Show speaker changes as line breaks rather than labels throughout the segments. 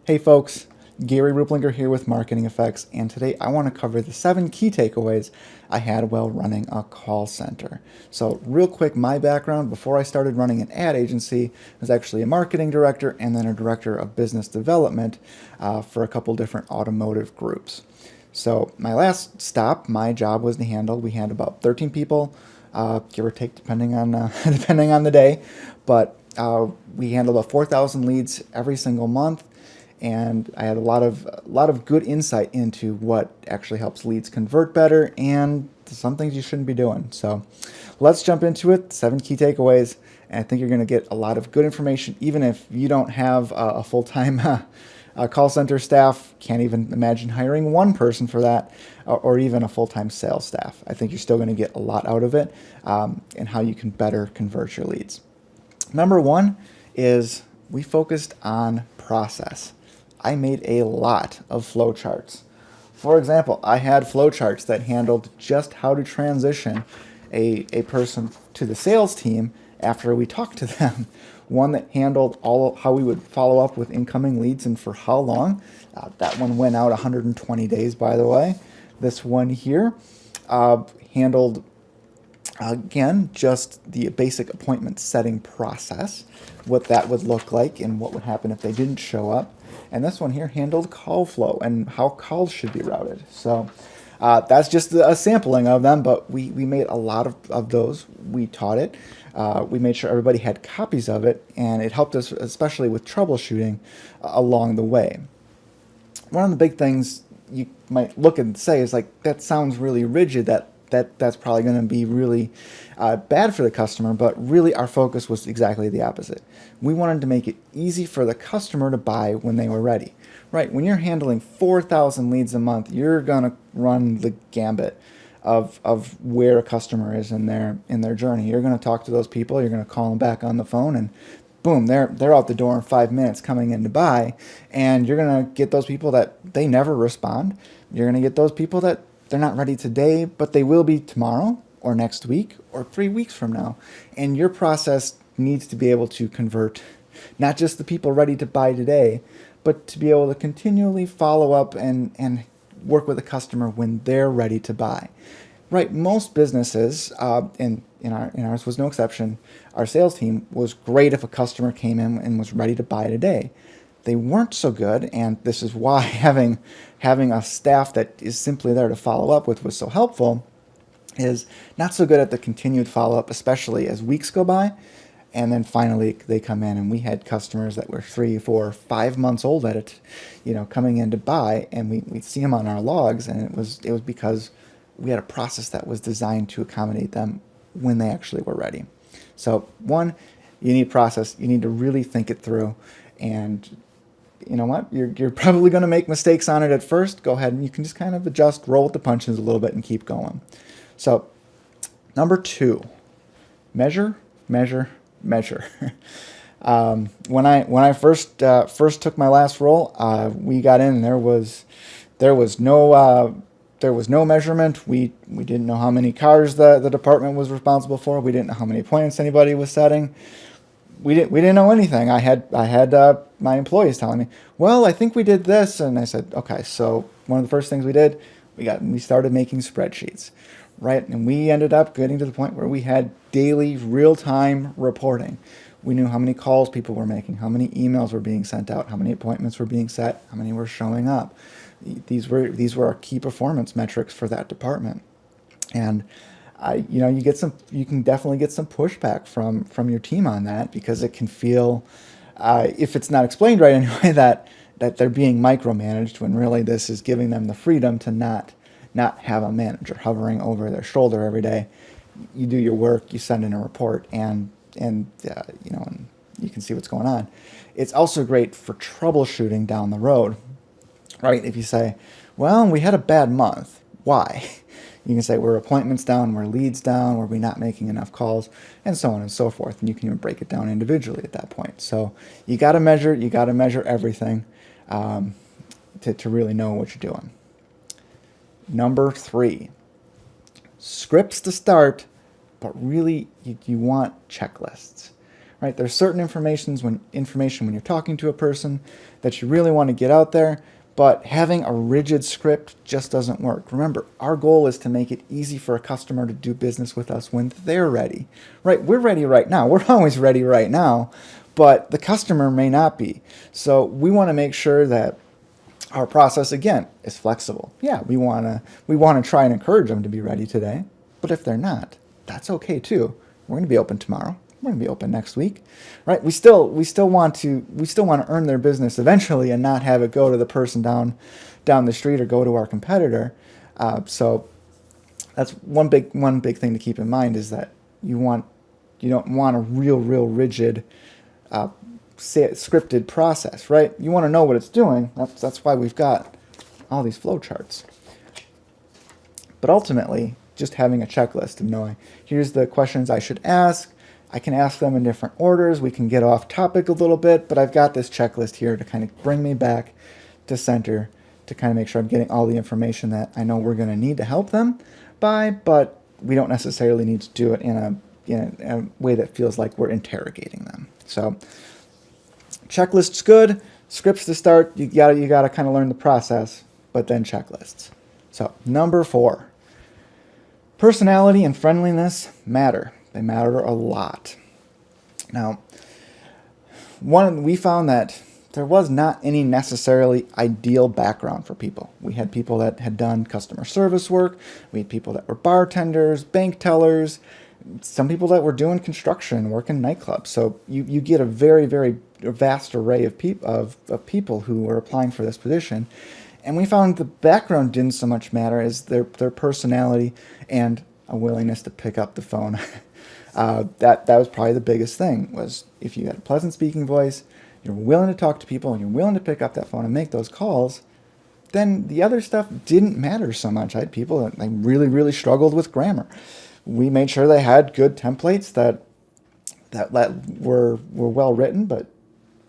Hey folks, Gary Ruplinger here with Marketing Effects, and today I want to cover the 7 key takeaways I had while running a call center. So real quick, my background before I started running an ad agency was actually a marketing director and then a director of business development for a couple different automotive groups. So my last stop, my job was to handle, we had about 13 people, give or take depending on depending on the day, but we handled about 4,000 leads every single month, and I had a lot of good insight into what actually helps leads convert better and some things you shouldn't be doing. So let's jump into it. 7 key takeaways, and I think you're going to get a lot of good information, even if you don't have a full-time call center staff. Can't even imagine hiring one person for that, or even a full-time sales staff. I think you're still going to get a lot out of it, and how you can better convert your leads. Number one is we focused on process. I made a lot of flowcharts. For example, I had flowcharts that handled just how to transition a person to the sales team after we talked to them. One that handled all how we would follow up with incoming leads and for how long. That one went out 120 days, by the way. This one here handled again, just the basic appointment setting process, what that would look like and what would happen if they didn't show up. And this one here handled call flow and how calls should be routed. So that's just a sampling of them, but we made a lot of those. We taught it. We made sure everybody had copies of it, and it helped us, especially with troubleshooting along the way. One of the big things you might look and say is like, that sounds really rigid, that's probably going to be really bad for the customer, but really our focus was exactly the opposite. We wanted to make it easy for the customer to buy when they were ready. Right, when you're handling 4,000 leads a month, you're going to run the gambit of where a customer is in their journey. You're going to talk to those people, you're going to call them back on the phone, and boom, they're out the door in 5 minutes coming in to buy, and you're going to get those people that they never respond. You're going to get those people that they're not ready today, but they will be tomorrow or next week or 3 weeks from now. And your process needs to be able to convert not just the people ready to buy today, but to be able to continually follow up and work with a customer when they're ready to buy. Right, most businesses, and ours was no exception, our sales team was great if a customer came in and was ready to buy today. They weren't so good, and this is why having a staff that is simply there to follow up with was so helpful, is not so good at the continued follow-up, especially as weeks go by, and then finally they come in, and we had customers that were 3, 4, 5 months old at it, coming in to buy, and we'd see them on our logs, and it was because we had a process that was designed to accommodate them when they actually were ready. So one, you need process. You need to really think it through, and you know what? You're probably going to make mistakes on it at first. Go ahead and you can just kind of adjust, roll with the punches a little bit, and keep going. So, number 2, measure, measure, measure. When I first took my last role, we got in and there was no measurement. We didn't know how many cars the department was responsible for. We didn't know how many appointments anybody was setting. We didn't know anything. I had my employees telling me, well, I think we did this, and I said, okay. So one of the first things we did, we started making spreadsheets, right? And we ended up getting to the point where we had daily real-time reporting. We knew how many calls people were making, how many emails were being sent out, how many appointments were being set, how many were showing up. These were our key performance metrics for that department, and you can definitely get some pushback from your team on that, because it can feel, if it's not explained right anyway, that they're being micromanaged, when really this is giving them the freedom to not have a manager hovering over their shoulder every day. You do your work, you send in a report, and you can see what's going on. It's also great for troubleshooting down the road, right? If you say, well, we had a bad month, why? You can say, we're appointments down, we're leads down, were we not making enough calls, and so on and so forth. And you can even break it down individually at that point. So you got to measure everything to really know what you're doing. Number 3, scripts to start, but really you want checklists, right? There's certain information when you're talking to a person that you really want to get out there, but having a rigid script just doesn't work. Remember, our goal is to make it easy for a customer to do business with us when they're ready, right? We're ready right now. We're always ready right now, but the customer may not be. So we want to make sure that our process, again, is flexible. Yeah, we want to try and encourage them to be ready today, but if they're not, that's okay too. We're going to be open tomorrow. We're going to be open next week, right? We still want to earn their business eventually, and not have it go to the person down the street or go to our competitor. So that's one big thing to keep in mind, is that you don't want a real rigid scripted process, right? You want to know what it's doing. That's why we've got all these flow charts. But ultimately, just having a checklist of knowing, here's the questions I should ask. I can ask them in different orders. We can get off topic a little bit, but I've got this checklist here to kind of bring me back to center, to kind of make sure I'm getting all the information that I know we're going to need to help them by, but we don't necessarily need to do it in a way that feels like we're interrogating them. So checklist's good. Scripts to start. You gotta kind of learn the process, but then checklists. So number 4, personality and friendliness matter. They matter a lot. Now, we found that there was not any necessarily ideal background for people. We had people that had done customer service work. We had people that were bartenders, bank tellers, some people that were doing construction, work in nightclubs. So you get a very, very vast array of people who were applying for this position. And we found the background didn't so much matter as their personality and a willingness to pick up the phone. That was probably the biggest thing, was if you had a pleasant speaking voice, you're willing to talk to people, and you're willing to pick up that phone and make those calls, then the other stuff didn't matter so much. I had people that really, really struggled with grammar. We made sure they had good templates that were well written, but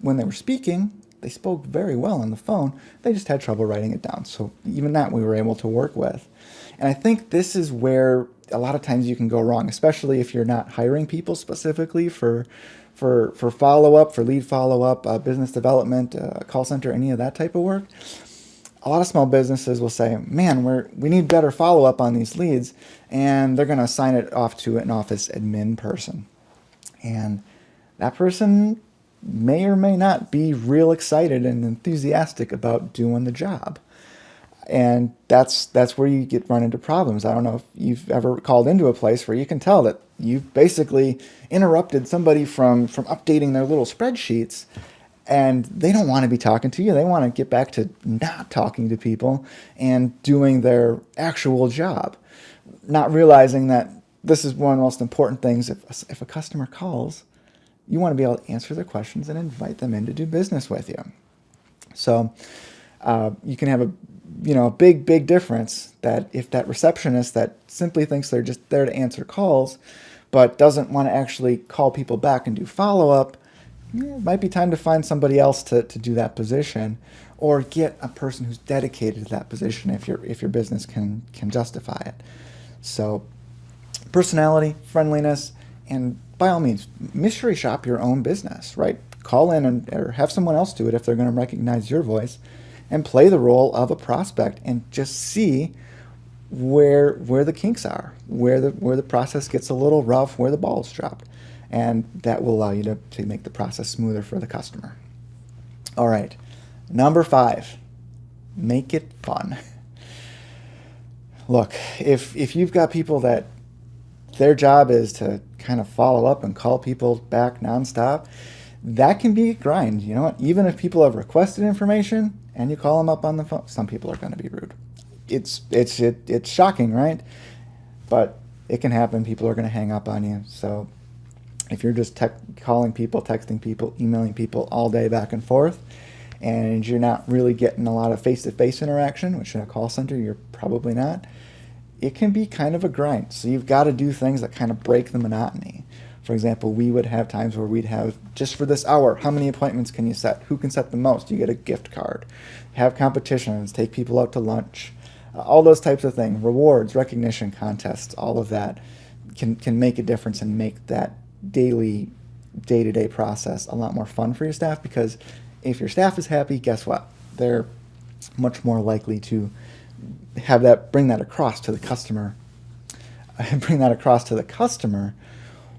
when they were speaking, they spoke very well on the phone. They just had trouble writing it down. So even that we were able to work with. And I think this is where a lot of times you can go wrong, especially if you're not hiring people specifically for follow-up, for lead follow-up, business development, call center, any of that type of work. A lot of small businesses will say, man, we need better follow-up on these leads, and they're going to assign it off to an office admin person. And that person may or may not be real excited and enthusiastic about doing the job. And that's where you run into problems. I don't know if you've ever called into a place where you can tell that you've basically interrupted somebody from updating their little spreadsheets, and they don't want to be talking to you. They want to get back to not talking to people and doing their actual job, not realizing that this is one of the most important things. If a customer calls, you want to be able to answer their questions and invite them in to do business with you. So you can have a big difference that if that receptionist that simply thinks they're just there to answer calls, but doesn't want to actually call people back and do follow-up, it might be time to find somebody else to do that position, or get a person who's dedicated to that position if your business can justify it. So personality, friendliness, and by all means, mystery shop your own business, right? Call in or have someone else do it if they're going to recognize your voice, and play the role of a prospect and just see where the kinks are, where the process gets a little rough, where the ball's dropped. And that will allow you to make the process smoother for the customer. All right, number 5, make it fun. Look, if you've got people that their job is to kind of follow up and call people back nonstop, that can be a grind. You know what? Even if people have requested information and you call them up on the phone, some people are going to be rude. It's shocking, right? But it can happen. People are going to hang up on you. So if you're just calling people, texting people, emailing people all day back and forth, and you're not really getting a lot of face-to-face interaction, which in a call center you're probably not, it can be kind of a grind. So you've got to do things that kind of break the monotony. For example, we would have times where we'd have, just for this hour, how many appointments can you set? Who can set the most? You get a gift card. Have competitions, take people out to lunch, all those types of things, rewards, recognition contests, all of that can make a difference and make that daily day-to-day process a lot more fun for your staff, because if your staff is happy, guess what? They're much more likely to bring that across to the customer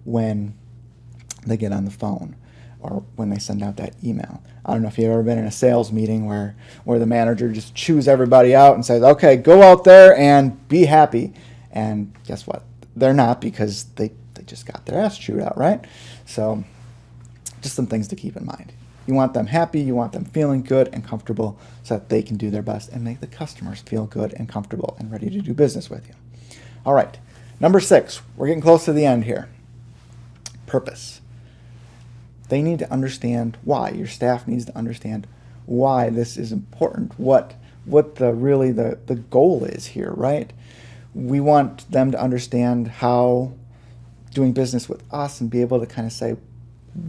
when they get on the phone or when they send out that email. I don't know if you've ever been in a sales meeting where the manager just chews everybody out and says, okay, go out there and be happy. And guess what? They're not, because they just got their ass chewed out, right? So just some things to keep in mind. You want them happy, you want them feeling good and comfortable so that they can do their best and make the customers feel good and comfortable and ready to do business with you. All right, number 6, we're getting close to the end here. Purpose. They need to understand why. Your staff needs to understand why this is important, what the goal is here, right? We want them to understand how doing business with us and be able to kind of say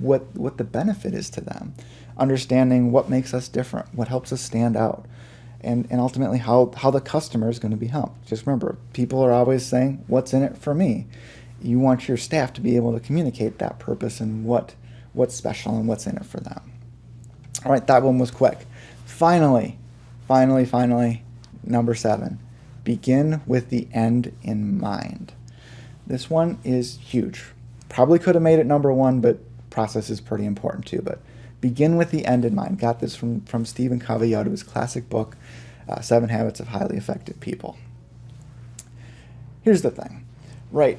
what the benefit is to them, understanding what makes us different, what helps us stand out, and ultimately how the customer is going to be helped. Just remember, people are always saying, what's in it for me? You want your staff to be able to communicate that purpose and what's special and what's in it for them. All right, that one was quick. Finally, number 7, begin with the end in mind. This one is huge. Probably could have made it number 1, but process is pretty important too. But begin with the end in mind. Got this from Stephen Covey out of his classic book, 7 Habits of Highly Effective People. Here's the thing, right?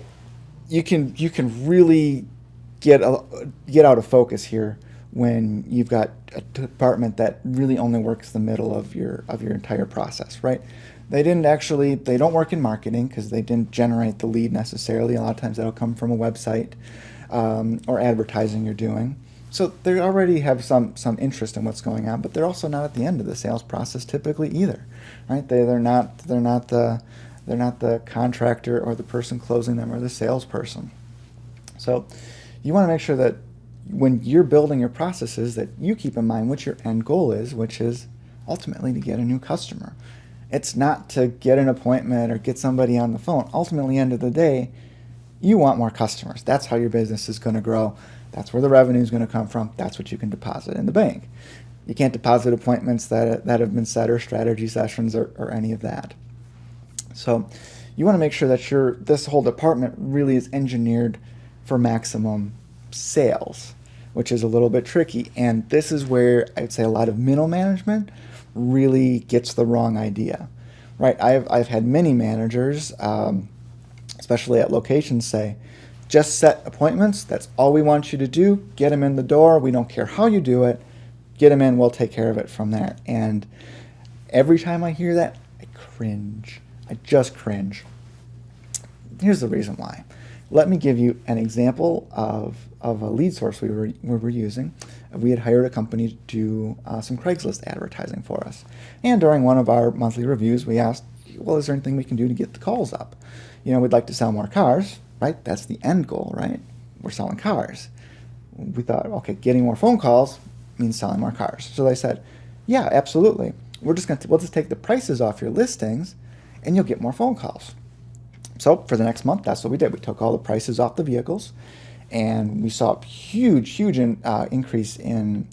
You can really get out of focus here when you've got a department that really only works the middle of your entire process, right? They don't work in marketing because they didn't generate the lead necessarily. A lot of times that'll come from a website or advertising you're doing. So they already have some interest in what's going on, but they're also not at the end of the sales process typically either, right? They're not the contractor or the person closing them or the salesperson. So you want to make sure that when you're building your processes that you keep in mind what your end goal is, which is ultimately to get a new customer. It's not to get an appointment or get somebody on the phone. Ultimately, end of the day, you want more customers. That's how your business is going to grow. That's where the revenue is going to come from. That's what you can deposit in the bank. You can't deposit appointments that have been set or strategy sessions or any of that. So you want to make sure that this whole department really is engineered for maximum sales, which is a little bit tricky. And this is where I'd say a lot of middle management really gets the wrong idea, right? I've had many managers, especially at locations, say, just set appointments. That's all we want you to do. Get them in the door. We don't care how you do it. Get them in. We'll take care of it from there. And every time I hear that, I cringe. I just cringe. Here's the reason why. Let me give you an example of a lead source we were using. We had hired a company to do some Craigslist advertising for us. And during one of our monthly reviews, we asked, well, is there anything we can do to get the calls up? We'd like to sell more cars, right? That's the end goal, right? We're selling cars. We thought, okay, getting more phone calls means selling more cars. So they said, yeah, absolutely. We'll just take the prices off your listings and you'll get more phone calls. So for the next month, that's what we did. We took all the prices off the vehicles, and we saw a huge increase in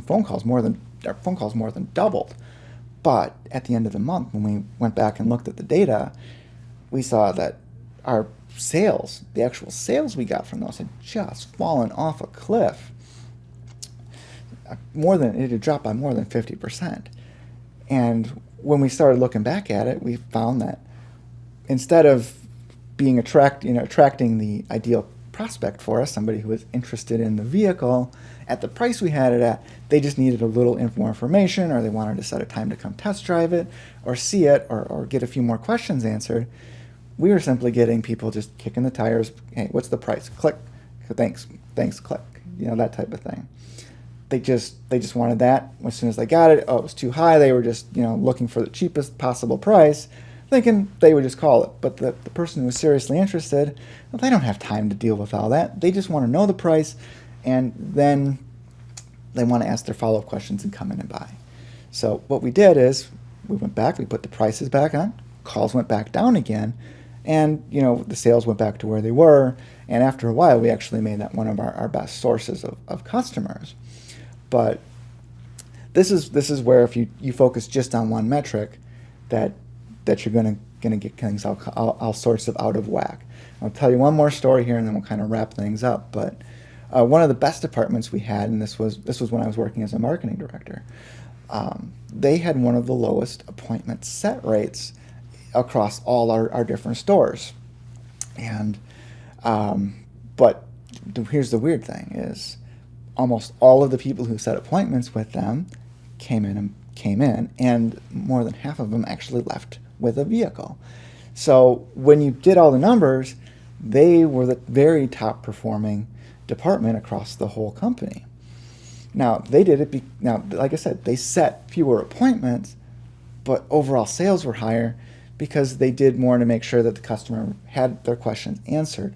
phone calls. Our phone calls more than doubled. But at the end of the month, when we went back and looked at the data, we saw that our sales, the actual sales we got from those, had just fallen off a cliff. It had dropped by more than 50%. And when we started looking back at it, we found that instead of attracting the ideal prospect for us, somebody who was interested in the vehicle at the price we had it at, they just needed a little more information, or they wanted to set a time to come test drive it or see it or get a few more questions answered. We were simply getting people just kicking the tires. Hey, what's the price? Click. Thanks, click. That type of thing. They just wanted that. As soon as they got it, it was too high. They were just looking for the cheapest possible price, thinking they would just call it. But the person who was seriously interested, well, they don't have time to deal with all that. They just want to know the price, and then they want to ask their follow-up questions and come in and buy. So what we did is we went back, we put the prices back on, calls went back down again, And, the sales went back to where they were. And after a while, we actually made that one of our best sources of customers. But this is where if you focus just on one metric, that you're gonna get things all sorts of out of whack. I'll tell you one more story here, and then we'll kind of wrap things up. But one of the best departments we had, and this was when I was working as a marketing director, they had one of the lowest appointment set rates across all our different stores. And but here's the weird thing is almost all of the people who set appointments with them came in, and more than half of them actually left with a vehicle. So when you did all the numbers, they were the very top performing department across the whole company. Now, they did it, now, like I said, they set fewer appointments, but overall sales were higher because they did more to make sure that the customer had their questions answered,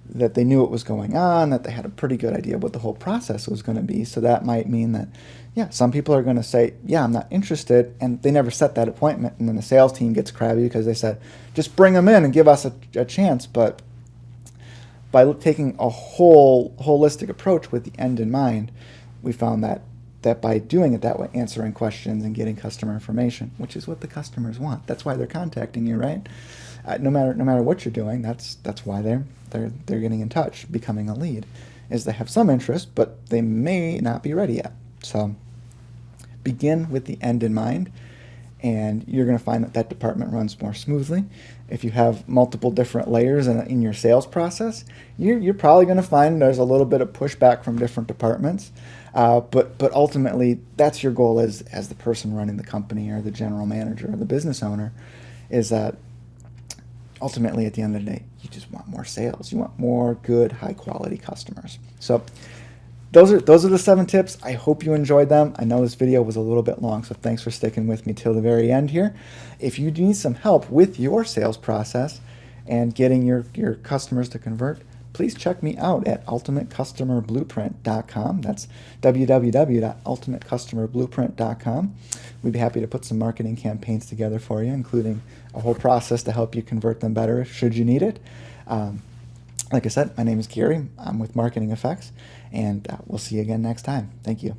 that they knew what was going on, that they had a pretty good idea what the whole process was going to be. So that might mean that, yeah, some people are going to say, yeah, I'm not interested, and they never set that appointment, and then the sales team gets crabby because they said, just bring them in and give us a chance. But by taking a holistic approach with the end in mind, we found that by doing it that way, answering questions and getting customer information, which is what the customers want. That's why they're contacting you, right? No matter what you're doing, that's why they're getting in touch, becoming a lead, is they have some interest, but they may not be ready yet. So begin with the end in mind, and you're going to find that department runs more smoothly. If you have multiple different layers in your sales process, you're probably going to find there's a little bit of pushback from different departments. But ultimately, that's your goal as the person running the company or the general manager or the business owner, is that ultimately at the end of the day, you just want more sales. You want more good, high-quality customers. So those are the 7 tips. I hope you enjoyed them. I know this video was a little bit long, so thanks for sticking with me till the very end here. If you need some help with your sales process and getting your customers to convert, please check me out at ultimatecustomerblueprint.com. That's www.ultimatecustomerblueprint.com. We'd be happy to put some marketing campaigns together for you, including a whole process to help you convert them better should you need it. Like I said, my name is Gary. I'm with Marketing Effects, and we'll see you again next time. Thank you.